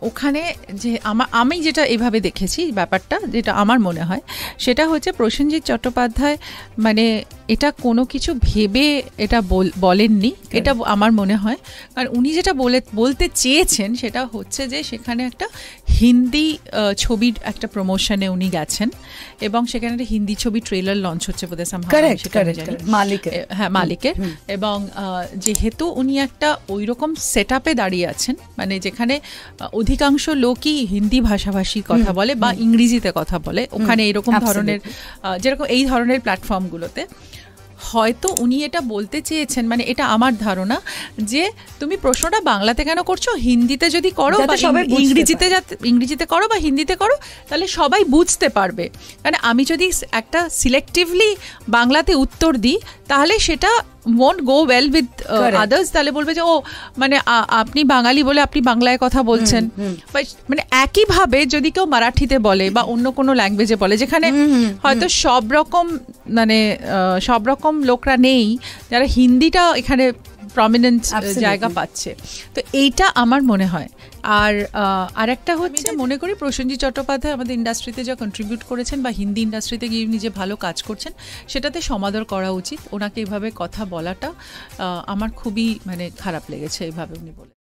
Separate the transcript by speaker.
Speaker 1: ওখানে যে আমি যেটা এভাবে দেখেছি ব্যাপারটা, যেটা আমার মনে হয় সেটা হচ্ছে প্রসেনজিৎ চট্টোপাধ্যায় মানে এটা কোনো কিছু ভেবে এটা বলেননি, এটা আমার মনে হয়। কারণ উনি যেটা বলতে চেয়েছেন সেটা হচ্ছে যে সেখানে একটা হিন্দি ছবির একটা প্রমোশনে উনি গেছেন এবং সেখানে একটা হিন্দি ছবি ট্রেলার লঞ্চ হচ্ছে বোধহয় মালিকের, এবং যেহেতু উনি একটা ওই রকম সেট আপে দাঁড়িয়ে আছেন মানে যেখানে অধিকাংশ লোকই হিন্দি ভাষাভাষী কথা বলে বা ইংরেজিতে কথা বলে ওখানে এরকম ধরনের যেরকম এই ধরনের প্ল্যাটফর্মগুলোতে, হয়তো উনি এটা বলতে চেয়েছেন মানে এটা আমার ধারণা যে তুমি প্রশ্নটা বাংলাতে কেন করছো, হিন্দিতে যদি করো বা ইংরেজিতে করো বা হিন্দিতে করো তাহলে সবাই বুঝতে পারবে। কারণ আমি যদি একটা সিলেক্টিভলি বাংলাতে উত্তর দিই তাহলে সেটা won't go well with others, তাহলে বলবে যে ও মানে আপনি বাঙালি বলে আপনি বাংলায় কথা বলছেন। মানে একইভাবে যদি কেউ মারাঠিতে বলে বা অন্য কোনো ল্যাঙ্গুয়েজে বলে যেখানে হয়তো সব রকম লোকরা নেই যারা হিন্দিটা এখানে প্রমিনেন্ট জায়গা পাচ্ছে, তো এইটা আমার মনে হয়। আর একটা হচ্ছে মনে করি প্রসেনজিৎ চট্টোপাধ্যায় আমাদের ইন্ডাস্ট্রিতে যা কন্ট্রিবিউট করেছেন বা হিন্দি ইন্ডাস্ট্রিতে গিয়ে নিজে ভালো কাজ করছেন সেটাতে সমাদর করা উচিত। ওনাকে এভাবে কথা বলাটা আমার খুবই মানে খারাপ লেগেছে এইভাবে উনি বলে।